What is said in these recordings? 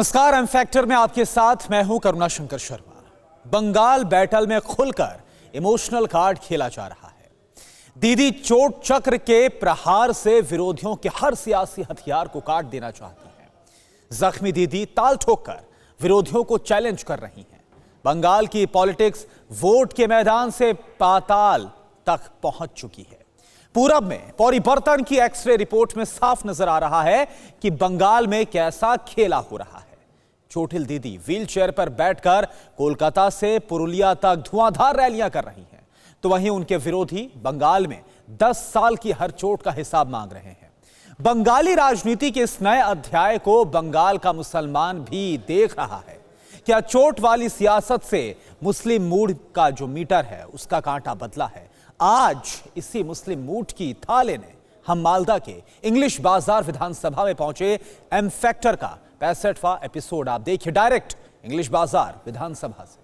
नमस्कार, M factor में आपके साथ मैं हूं करुणा शंकर शर्मा। बंगाल बैटल में खुलकर इमोशनल कार्ड खेला जा रहा है। दीदी चोट चक्र के प्रहार से विरोधियों के हर सियासी हथियार को काट देना चाहती हैं। जख्मी दीदी ताल ठोककर विरोधियों को चैलेंज कर रही हैं। बंगाल की पॉलिटिक्स वोट के मैदान से पाताल तक पहुंच चुकी है। पूरब में परिवर्तन की एक्सरे रिपोर्ट में साफ नजर आ रहा है कि बंगाल में कैसा खेला हो रहा है। चोटिल दीदी व्हीलचेयर पर बैठकर कोलकाता से पुरुलिया तक धुआंधार रैलियां कर रही हैं, तो वहीं उनके विरोधी बंगाल में 10 साल की हर चोट का हिसाब मांग रहे हैं। बंगाली राजनीति के इस नए अध्याय को बंगाल का मुसलमान भी देख रहा है। क्या चोट वाली सियासत से मुस्लिम मूड का जो मीटर है उसका कांटा बदला है? आज इसी मुस्लिम मूड की था लेने हम मालदा के इंग्लिश बाजार विधानसभा में पहुंचे। एम फैक्टर का 65वां एपिसोड आप देखिए डायरेक्ट इंग्लिश बाजार विधानसभा से।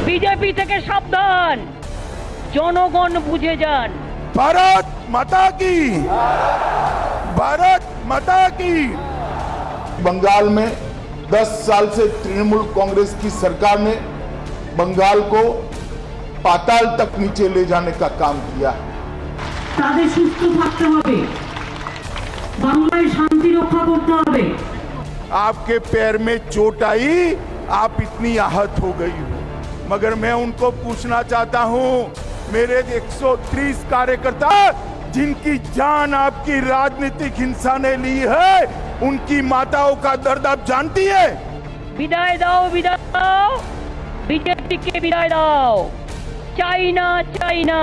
बीजेपी থেকে সাবধান, জনগণ বুঝে যান। भारत माता की, भारत माता की। बंगाल में 10 साल से तृणमूल कांग्रेस की सरकार ने बंगाल को पाताल तक नीचे ले जाने का काम किया है। তাদের সুস্থ থাকতে হবে, বাংলায় শান্তি রক্ষা করতে হবে। आपके पैर में चोट आई, आप इतनी आहत हो गई हो, मगर मैं उनको पूछना चाहता हूं, मेरे 130 कार्यकर्ता जिनकी जान आपकी राजनीतिक हिंसा ने ली है, उनकी माताओं का दर्द आप जानती है? বিদায় দাও, বিদায় দাও, বিজেপিকে বিদায় দাও। চাই না, চাই না,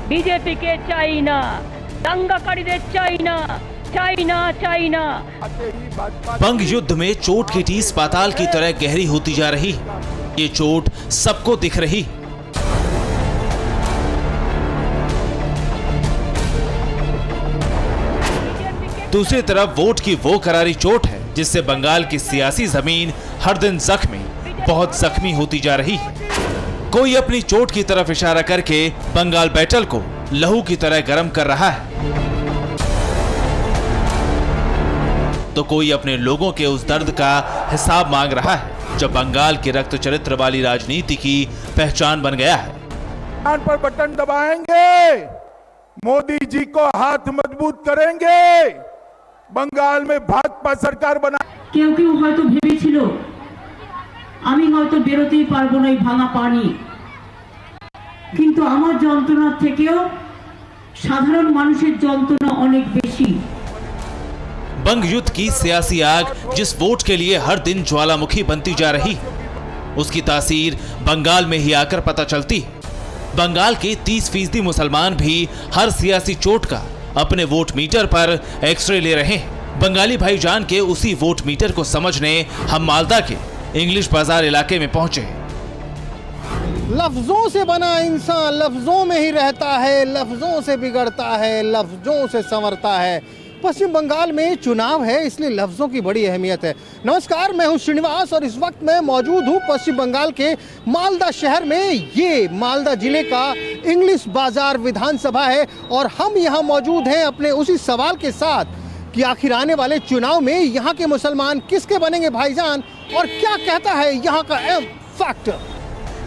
বিজেপিকে চাই না, दंगाकारीদের চাই না, চাই না, চাই না। बंग युद्ध में चोट की टीस पाताल की तरह गहरी होती जा रही। ये चोट सबको दिख रही। दूसरी तरफ वोट की वो करारी चोट है जिससे बंगाल की सियासी जमीन हर दिन जख्मी, बहुत जख्मी होती जा रही है। कोई अपनी चोट की तरफ इशारा करके बंगाल बैटल को लहू की तरह गर्म कर रहा है, तो कोई अपने लोगों के उस दर्द का हिसाब मांग रहा है जो बंगाल की रक्त चरित्र वाली राजनीति की पहचान बन गया है। पर बटन दबाएंगे, मोदी जी को हाथ मजबूत करेंगे, बंगाल में भाजपा सरकार बना। কেউ কেউ হয়তো ভেবেছিল আমি হয়তো বেরোতেই পারবো না এই ভাঙা পানি, কিন্তু আমার যন্ত্রণার থেকেও সাধারণ মানুষের যন্ত্রণা অনেক বেশি। बंग युद्ध की सियासी आग जिस वोट के लिए हर दिन ज्वालामुखी बनती जा रही, उसकी तासीर बंगाल में ही आकर पता चलती है। बंगाल के 30% मुसलमान भी हर सियासी चोट का अपने वोट मीटर पर एक्सरे ले रहे हैं। बंगाली भाईजान के उसी वोट मीटर को समझने हम मालदा के इंग्लिश बाजार इलाके में पहुंचे। लफ्जों से बना इंसान लफ्जों में ही रहता है, लफ्जों से बिगड़ता है, लफ्जों से संवरता है। पश्चिम बंगाल में चुनाव है, इसलिए लफ्जों की बड़ी अहमियत है। नमस्कार, मैं हूं श्रीनिवास और इस वक्त मैं मौजूद हूं पश्चिम बंगाल के मालदा शहर में। ये मालदा जिले का इंग्लिश बाजार विधानसभा है और हम यहां मौजूद हैं अपने उसी सवाल के साथ कि आखिर आने वाले चुनाव में यहां के मुसलमान किसके बनेंगे भाईजान, और क्या कहता है यहां का एम फैक्टर।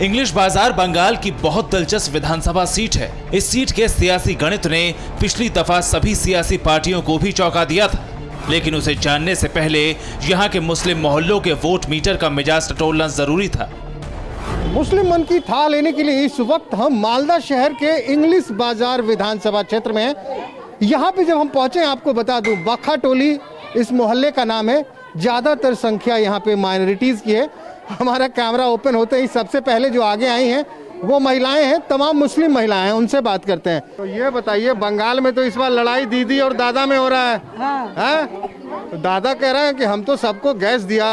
इंग्लिश बाजार बंगाल की बहुत दिलचस्प विधानसभा सीट है। इस सीट के सियासी गणित ने पिछली दफा सभी सियासी पार्टियों को भी चौंका दिया था, लेकिन उसे जानने से पहले यहाँ के मुस्लिम मोहल्लों के वोट मीटर का मिजाज टटोलना जरूरी था। मुस्लिम मन की था लेने के लिए इस वक्त हम मालदा शहर के इंग्लिश बाजार विधानसभा क्षेत्र में हैं। यहाँ पे जब हम पहुंचे, आपको बता दूं, बखा टोली इस मोहल्ले का नाम है। ज्यादातर संख्या यहाँ पे माइनॉरिटीज की है। हमारा कैमरा ओपन होते ही सबसे पहले जो आगे आई हैं वो महिलाएं हैं, तमाम मुस्लिम महिलाएं हैं, उनसे बात करते हैं। तो ये बताइए, बंगाल में तो इस बार लड़ाई दीदी और दादा में हो रहा है। हाँ। तो दादा कह रहे हैं कि हम तो सबको गैस दिया,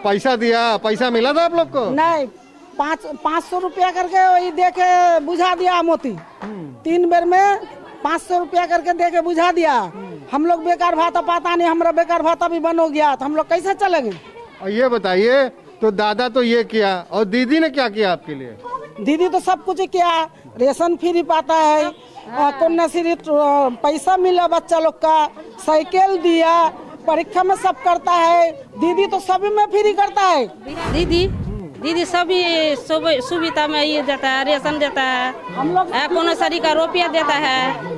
पैसा दिया, पैसा मिला था आप लोग को? नहीं, 500 रुपया करके वही देके बुझा दिया मोती। 3 बेर में 500 रुपया करके देके बुझा दिया। हम लोग बेकार भाता पाता नहीं, हमारा बेकार भाता भी बंद हो गया तो हम लोग कैसे चलेंगे? और ये बताइए तो दादा तो ये किया, और दीदी ने क्या किया आपके लिए? दीदी तो सब कुछ किया, रेशन फ्री पाता है, कन्याश्री पैसा मिला बच्चा लोग का, साइकिल दिया, परीक्षा में सब करता है। दीदी तो सभी में फ्री करता है। दीदी सभी सुविधा में ये देता है, रेशन देता है, कन्याश्री का रुपया देता है,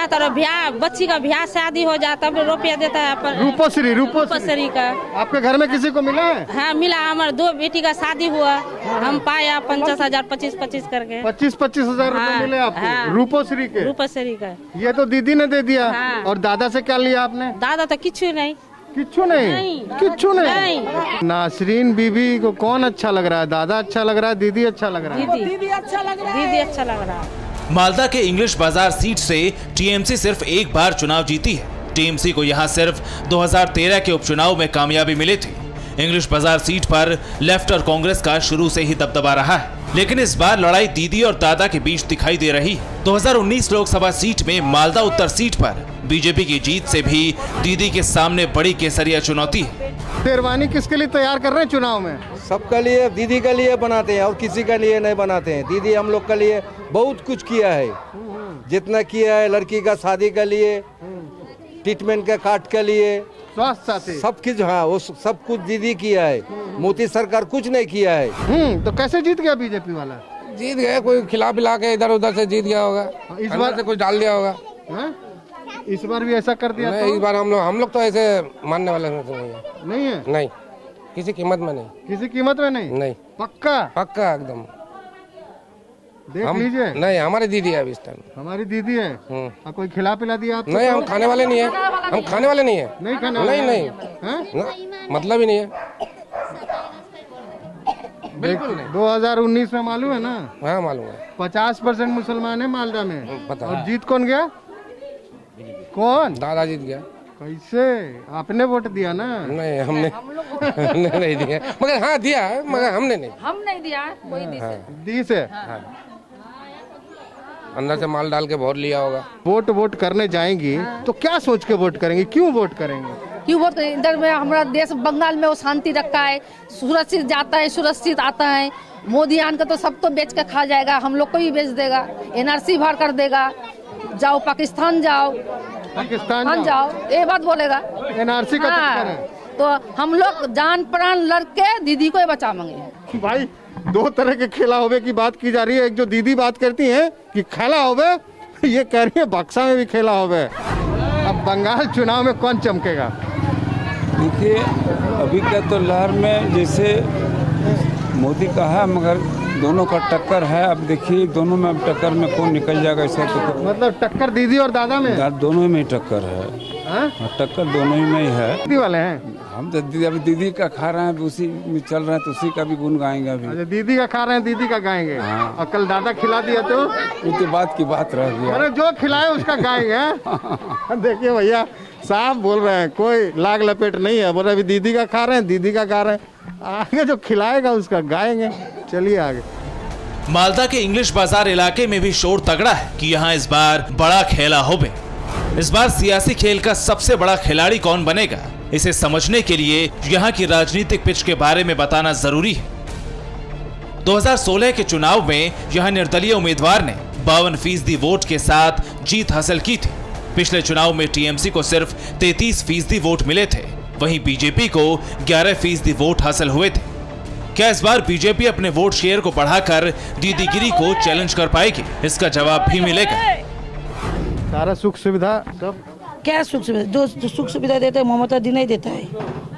तो ब्याह बच्ची का ब्याह शादी हो जाए तब रुपया देता है। रूपश्री का आपके घर में किसी को मिला है? हाँ मिला, हमारे 2 बेटी का शादी हुआ, हम पाया 50,000 25 करके 25,000 रुपए मिले आपको? हाँ। रूपश्री के? रूपश्री का ये तो दीदी ने दे दिया। हाँ। और दादा से क्या लिया आपने? दादा तो किच्छु नहीं। किच्छु नहीं। नासरीन बीबी को कौन अच्छा लग रहा है? दादा अच्छा लग रहा है, दीदी अच्छा लग रहा है? दीदी अच्छा लग रहा है। दीदी अच्छा लग रहा है। मालदा के इंग्लिश बाजार सीट से टीएमसी सिर्फ एक बार चुनाव जीती है। टीएमसी को यहां सिर्फ 2013 के उपचुनाव में कामयाबी मिली थी। इंग्लिश बाजार सीट पर लेफ्ट और कांग्रेस का शुरू से ही दबदबा रहा है, लेकिन इस बार लड़ाई दीदी और दादा के बीच दिखाई दे रही है। 2019 लोकसभा सीट में मालदा उत्तर सीट पर बीजेपी की जीत से भी दीदी के सामने बड़ी केसरिया चुनौती है। शेरवानी किसके लिए तैयार कर रहे हैं चुनाव में? सबका लिए, दीदी के लिए बनाते हैं और किसी के लिए नहीं बनाते हैं। दीदी हम लोग के लिए बहुत कुछ किया है, जितना किया है, लड़की का शादी के लिए, ट्रीटमेंट के कार्ड के लिए, स्वास्थ्य साथी, सब कुछ। हाँ, वो सब कुछ दीदी किया है, मोदी सरकार कुछ नहीं किया है। तो कैसे जीत गया बीजेपी वाला? जीत गए, कोई खिला पिला के इधर उधर से जीत गया होगा, इस बार से कुछ डाल दिया होगा। इस बार भी ऐसा कर दिया? नहीं, इस बार हम लोग तो ऐसे मानने वाले नहीं है। नहीं, किसी कीमत में नहीं। किसी कीमत में नहीं? नहीं, पक्का एकदम। देख लीजिए। नहीं, हमारी दीदी है अभी इस टाइम। हमारी दीदी है? और कोई खिला पिला दिया आपको? नहीं, हम खाने वाले नहीं है। नहीं खाने वाले? नहीं, मतलब ही नहीं है, बिल्कुल नहीं। 2019 में मालूम है ना? हाँ मालूम है। 50% मुसलमान है मालदा में। पता और है। जीत कौन गया? कौन? दादा जीत गया। कैसे? आपने वोट दिया ना? नहीं, हमने नहीं दिया, मगर हाँ दिया है, मगर हमने नहीं दिया, कोई दी से अंदर से माल डाल के वोट लिया होगा। वोट करने जाएंगी तो क्या सोच के वोट करेंगे? क्यों वोट करेंगे? क्यों वोट करेंगे? इधर में हमारा देश बंगाल में वो शांति रखा है, सुरक्षित जाता है, सुरक्षित आता है। मोदी आन का तो सब तो बेच के खा जाएगा, हम लोग को भी बेच देगा, NRC भर कर देगा। जाओ पाकिस्तान जाओ, जाओ, ये बात बोलेगा। NRC का चक्कर है। तो हम लोग जान प्राण लड़के दीदी को बचाएंगे। भाई, 2 तरह के खेला होवे की बात की जा रही है। एक जो दीदी बात करती है कि खेला होवे, ये कह रही है बक्सा में भी खेला होवे। अब बंगाल चुनाव में कौन चमकेगा? देखिए, अभी का तो लहर में जैसे मोदी का है, मगर दोनों का टक्कर है। अब देखिए दोनों में अब टक्कर में कौन निकल जाएगा, ऐसा तो मतलब टक्कर दीदी और दादा में? दोनों में ही टक्कर है। टक्कर दोनों ही में ही है। दीदी वाले हैं हम तो अभी दीदी का खा रहे हैं, उसी में चल रहे हैं, तो उसी का भी गुण गाएंगे अभी। अच्छा, दीदी का खा रहे हैं, दीदी का गाएंगे। हाँ। और कल दादा खिला दिया तो वो तो बात की बात रह गया। अरे जो खिलाए उसका गाएंगे। देखिए भैया साफ बोल रहे हैं, कोई लाग लपेट नहीं है। बोले अभी दीदी का खा रहे हैं, दीदी का गा रहे हैं, आगे जो खिलाएगा उसका गाएंगे। चलिए आगे। मालदा के इंग्लिश बाजार इलाके में भी शोर तगड़ा है कि यहाँ इस बार बड़ा खेला होवे। इस बार सियासी खेल का सबसे बड़ा खिलाड़ी कौन बनेगा, इसे समझने के लिए यहाँ की राजनीतिक पिच के बारे में बताना जरूरी है। 2016 के चुनाव में यहाँ निर्दलीय उम्मीदवार ने 52% वोट के साथ जीत हासिल की थी। पिछले चुनाव में टीएमसी को सिर्फ 33% वोट मिले थे, वहीं बीजेपी को 11% वोट हासिल हुए थे। क्या इस बार बीजेपी अपने वोट शेयर को बढ़ाकर दीदीगिरी को चैलेंज कर पाएगी? इसका जवाब भी मिलेगा। सारा सुख सुविधा सब क्या सुख सुविधा? जो सुख सुविधा देते हैं ममता दी नहीं देता है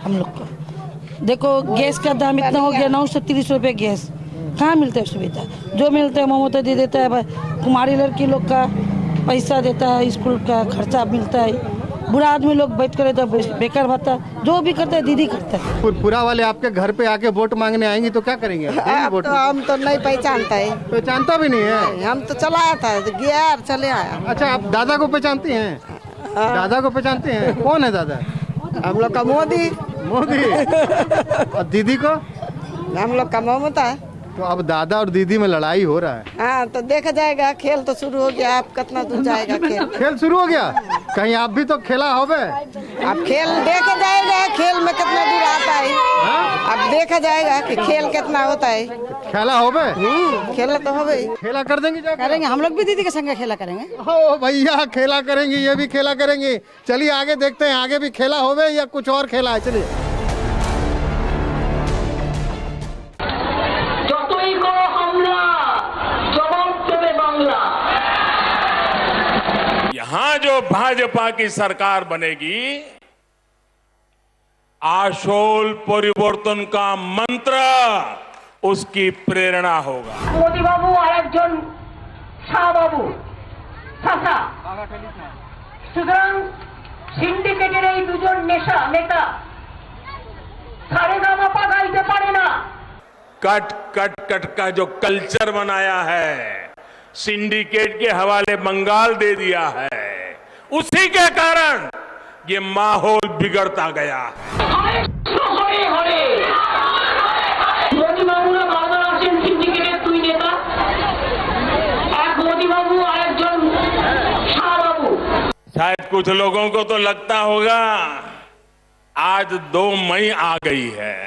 हम लोग को। देखो गैस का दाम इतना हो गया, 930 रुपये गैस, कहाँ मिलता है सुविधा? जो मिलता है ममता दी देता है। कुमारी लड़की लोग का पैसा देता है, स्कूल का खर्चा मिलता है, बुरा आदमी लोग बैठ कर तो बेकार भत्ता, जो भी करता है दीदी करता है। पूरा वाले आपके घर पे आके वोट मांगने आएंगी तो क्या करेंगे? अब तो हम तो नहीं पहचानता है। पहचानता भी नहीं है? हम तो चलाया था, गया और चले आया। अच्छा, आप दादा को पहचानती हैं? दादा को पहचानते हैं? कौन है दादा? हम लोग का मोदी। और दीदी को? हम लोग का ममता है। तो अब दादा और दीदी में लड़ाई हो रहा है। हाँ तो देखा जाएगा, खेल तो शुरू हो गया, अब कितना दूर जाएगा खेल। खेल शुरू हो गया, कहीं आप भी तो खेला होवे। अब खेल देखा जाएगा, खेल में कितना दूर आता है। अब देखा जाएगा कि खेल कितना होता है। खेला होवे, खेला तो हो गई, खेला कर देंगे, जा करेंगे हम लोग भी दीदी के संग खेला करेंगे। ओ भैया खेला करेंगे, ये भी खेला करेंगे। चलिए आगे देखते हैं, आगे भी खेला होवे या कुछ और खेला है। चलिए যতই করো হামলা জবাব দেবে বাংলা। यहाँ जो भाजपा की सरकार बनेगी, आशोल परिवर्तन का मंत्र उसकी प्रेरणा होगा। মোদি বাবু আর একজন শাহ বাবু চাচা, সুতরাং সিন্ডিকেটের এই দুজন নেতা সারেগামাপা গাইতে পারে না। कट कट कट का जो कल्चर बनाया है, सिंडिकेट के हवाले बंगाल दे दिया है, उसी के कारण ये माहौल बिगड़ता गया है। মোদি বাবুরা বারবার আসেন সিন্ডিকেটের দুই নেতা, এক মোদি বাবু আর একজন শাহ বাবু। शायद कुछ लोगों को तो लगता होगा आज 2 मई आ गई है।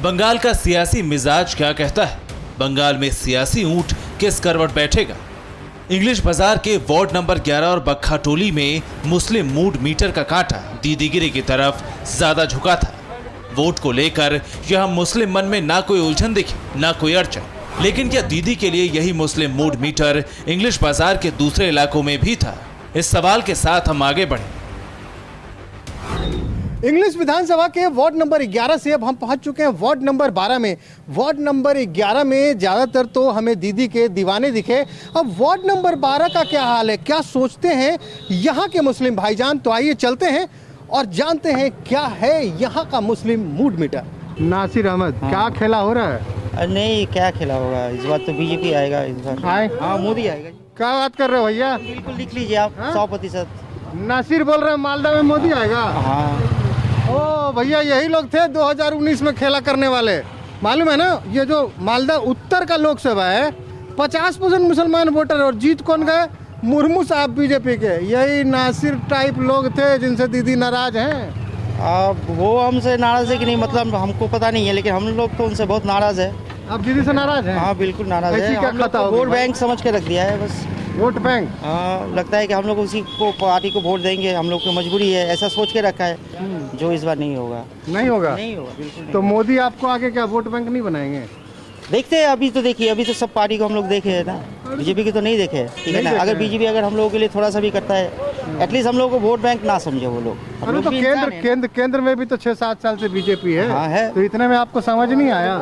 बंगाल का सियासी मिजाज क्या कहता है? बंगाल में सियासी ऊंट किस करवट बैठेगा? इंग्लिश बाजार के वार्ड नंबर 11 और बक्खा टोली में मुस्लिम मूड मीटर का कांटा दीदीगिरी की तरफ ज्यादा झुका था। वोट को लेकर यह मुस्लिम मन में ना कोई उलझन दिखी, ना कोई अड़चन। लेकिन क्या दीदी के लिए यही मुस्लिम मूड मीटर इंग्लिश बाजार के दूसरे इलाकों में भी था? इस सवाल के साथ हम आगे बढ़े। इंग्लिश विधानसभा के वार्ड नंबर 11 से अब हम पहुंच चुके हैं वार्ड नंबर 12 में। वार्ड नंबर 11 में ज़्यादातर तो हमें दीदी के दीवाने दिखे। अब वार्ड नंबर 12 का क्या हाल है, क्या सोचते हैं यहाँ के मुस्लिम भाईजान? तो आइए चलते हैं और जानते हैं क्या है यहाँ का मुस्लिम मूड मीटर। नासिर अहमद, क्या खेला हो रहा है? नहीं, क्या खेला होगा इस बार? तो बीजेपी आएगा इस बार। हाँ, मोदी आएगा। क्या बात कर रहे हो भैया? बिल्कुल लिख लीजिए आप, 100%। नासिर बोल रहे हैं मालदा में मोदी आएगा। हाँ ओ भैया, यही लोग थे 2019 में खेला करने वाले, मालूम है ना? ये जो मालदा उत्तर का लोकसभा है, 50% मुसलमान वोटर, और जीत कौन गए? मुर्मू साहब बीजेपी के। यही नासिर टाइप लोग थे जिनसे दीदी नाराज हैं। अब वो हमसे नाराज है कि नहीं, मतलब हमको पता नहीं है, लेकिन हम लोग तो उनसे बहुत नाराज है। आप दीदी से नाराज हैं? हाँ बिल्कुल नाराज है। क्या हम लोग खाता को वोट बैंक समझ के रख दिया है बस। Vote bank? हाँ, लगता है कि हम लोग उसी को पार्टी को वोट देंगे, हम लोग की मजबूरी है, ऐसा सोच के रखा है, जो इस बार नहीं होगा। नहीं होगा? नहीं होगा, बिल्कुल नहीं। तो मोदी आपको आगे क्या वोट बैंक नहीं बनाएंगे? देखते हैं, अभी तो देखिए, अभी तो सब पार्टी को हम लोग देखे है ना, बीजेपी की तो नहीं देखे, ठीक है ना? अगर बीजेपी अगर हम लोगों के लिए थोड़ा सा भी करता है, एटलीस्ट हम लोगों को वोट बैंक ना समझे वो लोग। हम लोग तो भी इंसान हैं। केंद्र में भी तो 6-7 साल से बीजेपी है। हाँ है। तो इतने में आपको समझ नहीं आया?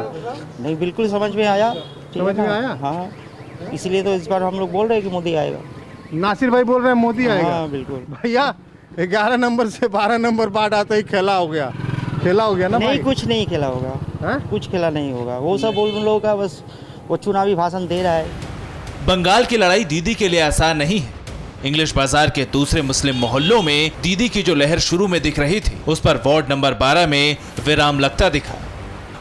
नहीं, बिल्कुल समझ में आया। समझ में आया? हाँ, इसीलिए तो इस बार हम लोग बोल रहे हैं कि मोदी आएगा। नासिर भाई बोल रहे हैं मोदी आएगा। हाँ बिल्कुल। भैया 11 नंबर से 12 नंबर बाढ़ आते ही खेला हो गया ना? नहीं, भाई कुछ नहीं खेला होगा। है? कुछ खेला नहीं होगा, वो सब उन लोगों का बस वो चुनावी भाषण दे रहा है। बंगाल की लड़ाई दीदी के लिए आसान नहीं है। इंग्लिश बाजार के दूसरे मुस्लिम मोहल्लों में दीदी की जो लहर शुरू में दिख रही थी, उस पर वार्ड नंबर 12 में विराम लगता दिखा।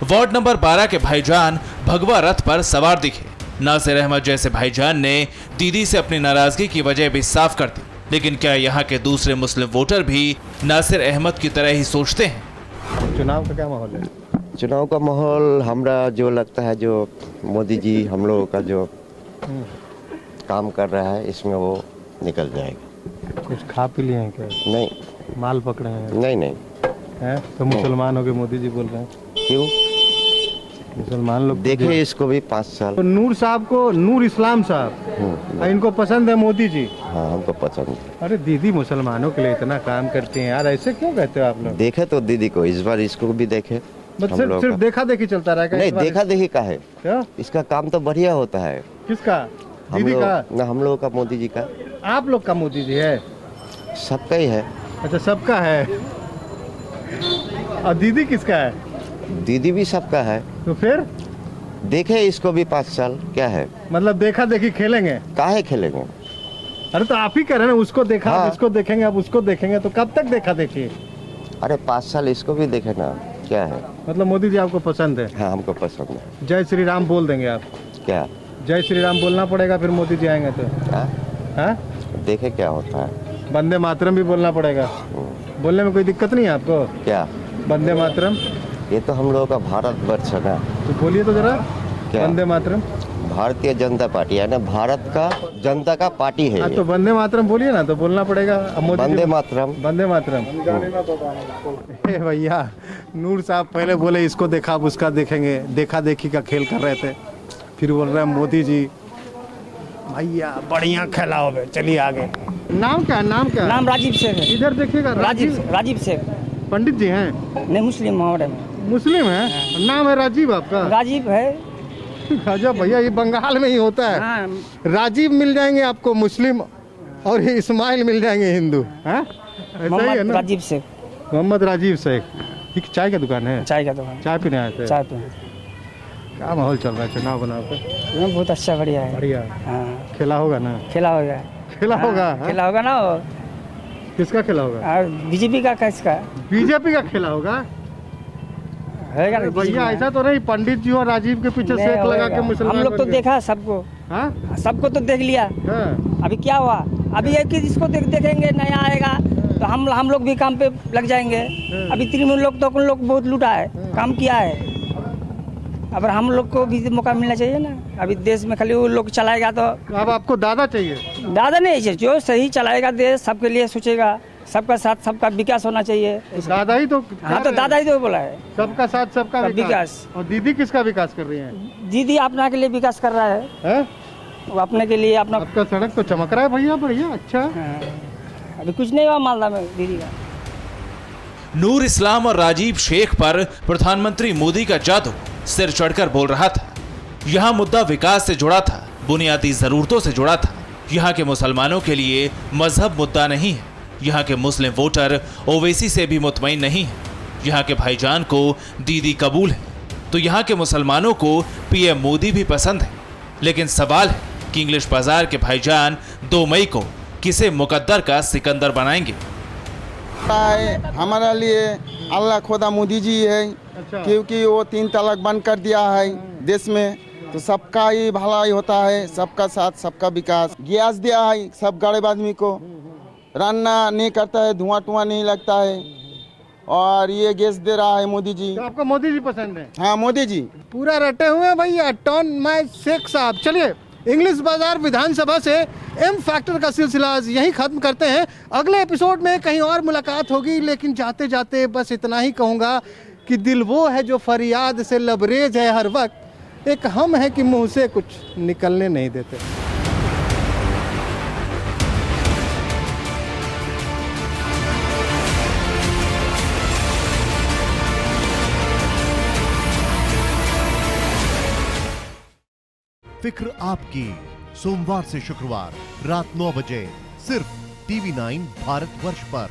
वार्ड नंबर 12 के भाईजान भगवा रथ पर सवार दिखे। नासिर अहमद जैसे भाईजान ने दीदी से अपनी नाराजगी की वजह भी साफ कर दी। लेकिन क्या यहाँ के दूसरे मुस्लिम वोटर भी नासिर अहमद की तरह ही सोचते हैं? चुनाव का क्या माहौल है? चुनाव का माहौल हमरा जो लगता है, जो मोदी जी हम लोगों का जो काम कर रहा है, इसमें वो निकल जाएगा। कुछ खा पी लिए हैं क्या? नहीं। माल पकड़े हैं? नहीं है? तो मुसलमान हो के मोदी जी बोल रहे हैं? क्यों? मुसलमान लोग देखे इसको भी 5 साल। तो नूर साहब को, नूर इस्लाम साहब, इनको पसंद है मोदी जी? हाँ, हमको पसंद है। अरे दीदी मुसलमानों के लिए इतना काम करती हैं यार, ऐसे क्यों कहते हो आप लोग? देखे तो दीदी को, इस बार इसको भी देखे। सिर्फ देखा देखी चलता रहा? नहीं, देखा देखी का है क्या? इसका काम तो बढ़िया होता है। किसका? दीदी का? ना, हम लोगों का, मोदी जी का। आप लोग का मोदी जी है? सबका ही है। अच्छा, सबका है। और दीदी किसका है? दीदी भी सबका है। तो फिर देखे इसको भी 5 साल, क्या है? मतलब देखा देखी खेलेंगे? काहे खेलेंगे? अरे तो आप ही कह रहे हैं उसको देखा, इसको देखेंगे, अब उसको देखेंगे, तो कब तक देखा देखी? अरे 5 साल इसको भी देखे ना। क्या है? मतलब मोदी जी आपको पसंद है? हाँ, हमको पसंद है। जय श्री राम बोल देंगे आप? क्या? जय श्री राम बोलना पड़ेगा फिर मोदी जी आएंगे तो? हाँ, देखे क्या होता है। वंदे मातरम भी बोलना पड़ेगा। बोलने में कोई दिक्कत नहीं है आपको? क्या? वंदे मातरम ये तो हम लोगों का भारतवर्ष है ना। तो बोलिए तो जरा वंदे मातरम। भारतीय जनता पार्टी है ना, भारत का जनता का पार्टी है। तो वंदे मातरम बोलिए ना, तो बोलना पड़ेगा। वंदे मातरम, वंदे मातरम। भैया नूर साहब पहले बोले इसको देखा अब उसका देखेंगे, देखा देखी का खेल कर रहे थे, फिर बोल रहे हैं मोदी जी भैया बढ़िया खेलाओ। चलिए आगे। नाम क्या? नाम क्या? नाम राजीव शेख है। इधर देखिएगा। राजीव शेख। पंडित जी हैं? नहीं, मुस्लिम हमारे। मुस्लिम है? नाम है राजीव आपका? राजीव है। अच्छा भैया, ये बंगाल में ही होता है। हाँ। राजीव मिल जाएंगे आपको मुस्लिम, और ये इस्माइल मिल जाएंगे हिंदू। हाँ, ऐसा ही है ना? राजीव शेख। मोहम्मद राजीव शेख। ये चाय का दुकान है? चाय का दुकान। चाय पीने आए थे? चाय पीने। क्या माहौल चल रहा है चुनाव बनाव पे? बहुत अच्छा, बढ़िया है। बढ़िया। हाँ। खेला होगा ना? खेला होगा। खेला होगा? खेला होगा ना। किसका खेला होगा? बीजेपी का। किसका? बीजेपी का खेला होगा भैया। ऐसा तो नहीं पंडित जी और राजीव के पीछे सेक लगा के मुसलमान। हम लोग तो देखा सबको। हाँ? सबको तो देख लिया। हाँ। अभी क्या हुआ? अभी एक ही इसको देखेंगे, नया आएगा तो हम लोग भी काम पे लग जाएंगे। अभी तृणमूल लोग तो उन लोग बहुत लूटा है, काम किया है। अब हम लोग को भी मौका मिलना चाहिए ना। अभी देश में खाली वो लोग चलाएगा तो। अब आपको दादा चाहिए? दादा नहीं चाहिए, जो सही चलाएगा देश, सबके लिए सोचेगा, सबका साथ सबका विकास होना चाहिए। तो दादा ही तो। हाँ, तो दादा ही तो बोला है, सबका साथ सबका विकास। और दीदी किसका विकास कर रही है? दीदी अपना के लिए विकास कर रहा है। वो अपने के लिए अपना। आपका सड़क तो चमक रहा है भैया, बढ़िया। अच्छा। अभी कुछ नहीं हुआ मालदा में दीदी का। नूर इस्लाम और राजीव शेख पर प्रधानमंत्री मोदी का जादू सिर चढ़कर बोल रहा था। यहाँ मुद्दा विकास से जुड़ा था, बुनियादी जरूरतों से जुड़ा था। यहाँ के मुसलमानों के लिए मजहब मुद्दा नहीं है। यहाँ के मुस्लिम वोटर ओवैसी से भी मुतमईन नहीं है। यहाँ के भाईजान को दीदी कबूल है, तो यहाँ के मुसलमानों को पीएम मोदी भी पसंद है। लेकिन सवाल है कि इंग्लिश बाजार के भाईजान 2 मई को किसे मुकद्दर का सिकंदर बनाएंगे। हमारे लिए अल्लाह खुदा मोदी जी है। अच्छा। क्योंकि वो 3 तलाक बंद कर दिया है देश में, तो सबका ही भलाई होता है, सबका साथ सबका विकास। गैस दिया है सब गरीब आदमी को, रान्ना नहीं करता है, धुआं नहीं लगता है, और ये गैस दे रहा है मोदी जी। तो आपको मोदी जी पसंद है? हाँ, मोदी जी पूरा रटे हुए हैं भैया। टॉन माय शेख साहब। चलिए इंग्लिश बाजार विधानसभा से एम फैक्टर का सिलसिला यहीं खत्म करते हैं। अगले एपिसोड में कहीं और मुलाकात होगी, लेकिन जाते जाते बस इतना ही कहूँगा कि दिल वो है जो फरियाद से लबरेज है हर वक्त, एक हम है कि मुंह से कुछ निकलने नहीं देते। फिक्र आपकी, सोमवार से शुक्रवार रात 9 बजे सिर्फ TV9 भारतवर्ष पर।